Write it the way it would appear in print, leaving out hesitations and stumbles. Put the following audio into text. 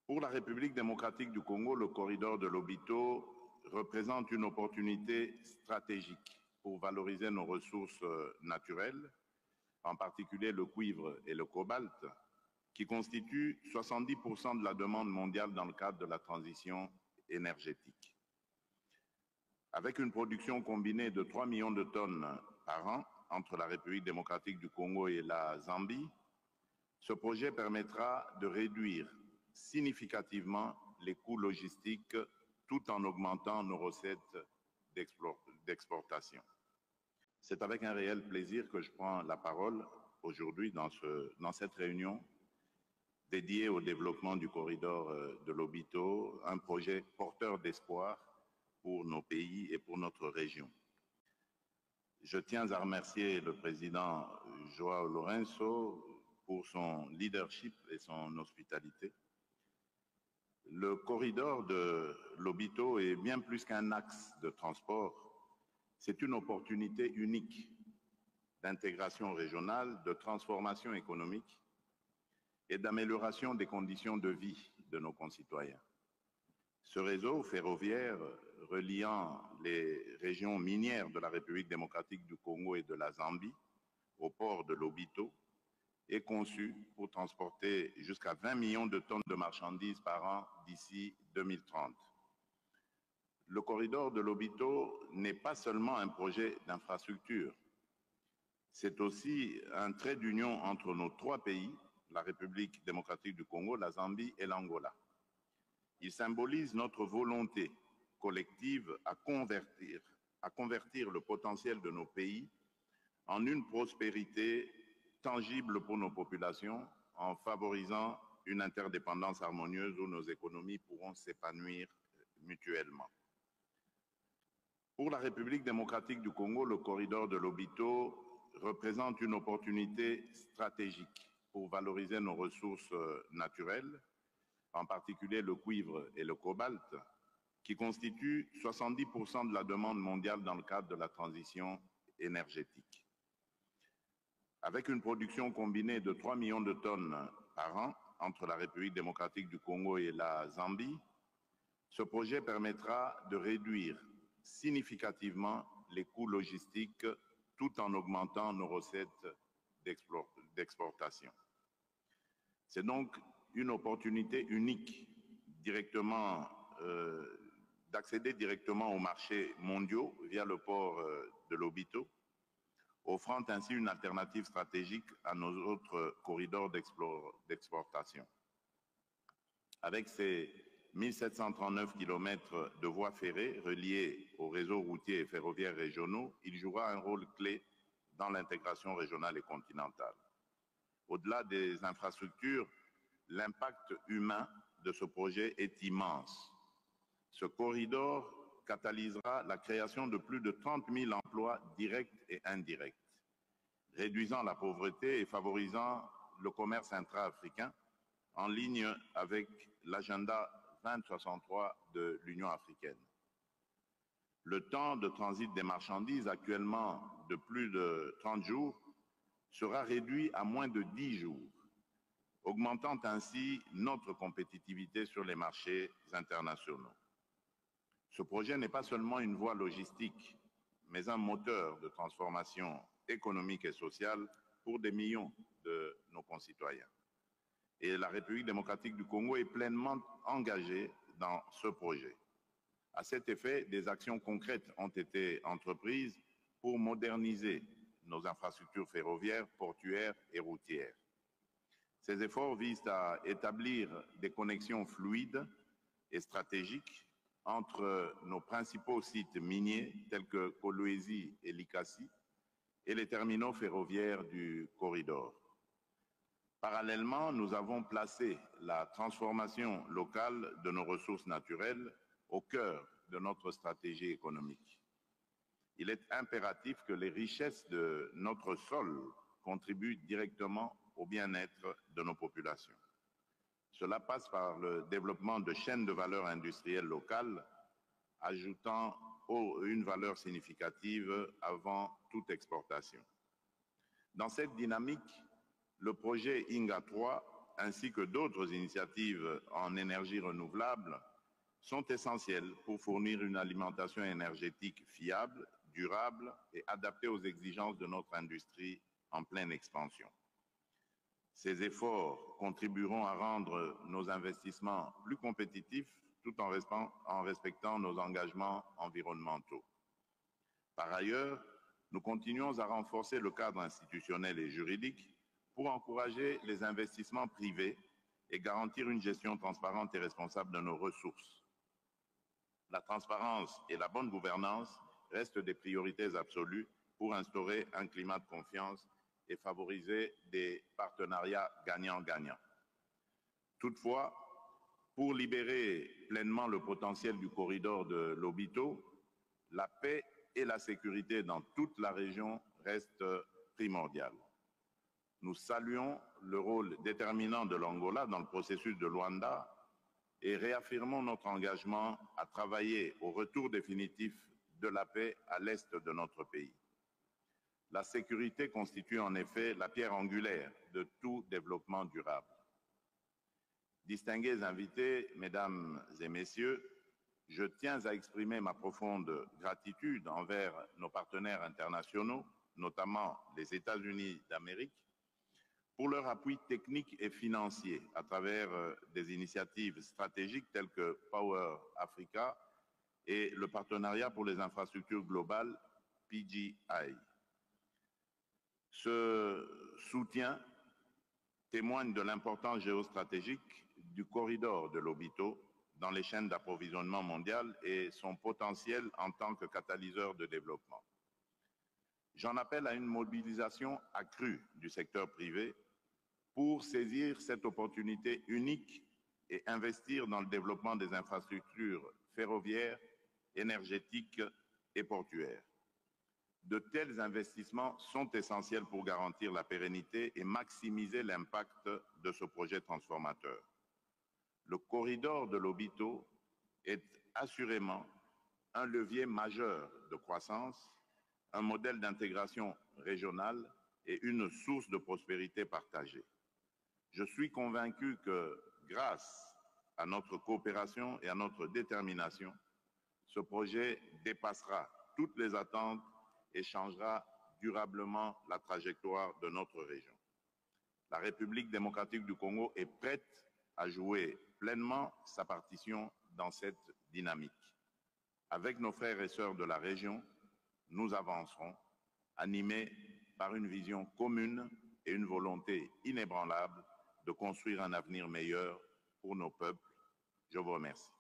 Pour la République démocratique du Congo, le corridor de Lobito représente une opportunité stratégique pour valoriser nos ressources naturelles, en particulier le cuivre et le cobalt, qui constituent 70% de la demande mondiale dans le cadre de la transition énergétique. Avec une production combinée de 3 millions de tonnes par an entre la République démocratique du Congo et la Zambie, ce projet permettra de réduire significativement les coûts logistiques tout en augmentant nos recettes d'exportation. C'est avec un réel plaisir que je prends la parole aujourd'hui dans cette réunion dédiée au développement du corridor de Lobito, un projet porteur d'espoir pour nos pays et pour notre région. Je tiens à remercier le président João Lourenço pour son leadership et son hospitalité. Le corridor de Lobito est bien plus qu'un axe de transport, c'est une opportunité unique d'intégration régionale, de transformation économique et d'amélioration des conditions de vie de nos concitoyens. Ce réseau ferroviaire reliant les régions minières de la République démocratique du Congo et de la Zambie au port de Lobito est conçu pour transporter jusqu'à 20 millions de tonnes de marchandises par an d'ici 2030. Le corridor de Lobito n'est pas seulement un projet d'infrastructure, c'est aussi un trait d'union entre nos trois pays, la République démocratique du Congo, la Zambie et l'Angola. Il symbolise notre volonté collective à convertir le potentiel de nos pays en une prospérité tangible pour nos populations, en favorisant une interdépendance harmonieuse où nos économies pourront s'épanouir mutuellement. Pour la République démocratique du Congo, le corridor de Lobito représente une opportunité stratégique pour valoriser nos ressources naturelles, en particulier le cuivre et le cobalt, qui constituent 70% de la demande mondiale dans le cadre de la transition énergétique. Avec une production combinée de 3 millions de tonnes par an entre la République démocratique du Congo et la Zambie, ce projet permettra de réduire significativement les coûts logistiques tout en augmentant nos recettes d'exportation. C'est donc une opportunité unique d'accéder directement aux marchés mondiaux via le port de Lobito, offrant ainsi une alternative stratégique à nos autres corridors d'exportation. Avec ses 1739 km de voies ferrées reliées aux réseaux routiers et ferroviaires régionaux, il jouera un rôle clé dans l'intégration régionale et continentale. Au-delà des infrastructures, l'impact humain de ce projet est immense. Ce corridor catalysera la création de plus de 30 000 emplois directs et indirects, réduisant la pauvreté et favorisant le commerce intra-africain en ligne avec l'agenda 2063 de l'Union africaine. Le temps de transit des marchandises, actuellement de plus de 30 jours, sera réduit à moins de 10 jours, augmentant ainsi notre compétitivité sur les marchés internationaux. Ce projet n'est pas seulement une voie logistique, mais un moteur de transformation économique et sociale pour des millions de nos concitoyens. Et la République démocratique du Congo est pleinement engagée dans ce projet. À cet effet, des actions concrètes ont été entreprises pour moderniser nos infrastructures ferroviaires, portuaires et routières. Ces efforts visent à établir des connexions fluides et stratégiques entre nos principaux sites miniers tels que Kolwezi et Likasi et les terminaux ferroviaires du corridor. Parallèlement, nous avons placé la transformation locale de nos ressources naturelles au cœur de notre stratégie économique. Il est impératif que les richesses de notre sol contribuent directement au bien-être de nos populations. Cela passe par le développement de chaînes de valeur industrielles locales, ajoutant une valeur significative avant toute exportation. Dans cette dynamique, le projet INGA 3 ainsi que d'autres initiatives en énergie renouvelable sont essentielles pour fournir une alimentation énergétique fiable, durable et adaptée aux exigences de notre industrie en pleine expansion. Ces efforts contribueront à rendre nos investissements plus compétitifs tout en respectant nos engagements environnementaux. Par ailleurs, nous continuons à renforcer le cadre institutionnel et juridique pour encourager les investissements privés et garantir une gestion transparente et responsable de nos ressources. La transparence et la bonne gouvernance restent des priorités absolues pour instaurer un climat de confiance et favoriser des partenariats gagnant-gagnant. Toutefois, pour libérer pleinement le potentiel du corridor de Lobito, la paix et la sécurité dans toute la région restent primordiales. Nous saluons le rôle déterminant de l'Angola dans le processus de Luanda et réaffirmons notre engagement à travailler au retour définitif de la paix à l'est de notre pays. La sécurité constitue en effet la pierre angulaire de tout développement durable. Distingués invités, mesdames et messieurs, je tiens à exprimer ma profonde gratitude envers nos partenaires internationaux, notamment les États-Unis d'Amérique, pour leur appui technique et financier à travers des initiatives stratégiques telles que Power Africa et le partenariat pour les infrastructures globales PGI. Ce soutien témoigne de l'importance géostratégique du corridor de Lobito dans les chaînes d'approvisionnement mondiales et son potentiel en tant que catalyseur de développement. J'en appelle à une mobilisation accrue du secteur privé pour saisir cette opportunité unique et investir dans le développement des infrastructures ferroviaires, énergétiques et portuaires. De tels investissements sont essentiels pour garantir la pérennité et maximiser l'impact de ce projet transformateur. Le corridor de Lobito est assurément un levier majeur de croissance, un modèle d'intégration régionale et une source de prospérité partagée. Je suis convaincu que, grâce à notre coopération et à notre détermination, ce projet dépassera toutes les attentes et changera durablement la trajectoire de notre région. La République démocratique du Congo est prête à jouer pleinement sa partition dans cette dynamique. Avec nos frères et sœurs de la région, nous avancerons, animés par une vision commune et une volonté inébranlable de construire un avenir meilleur pour nos peuples. Je vous remercie.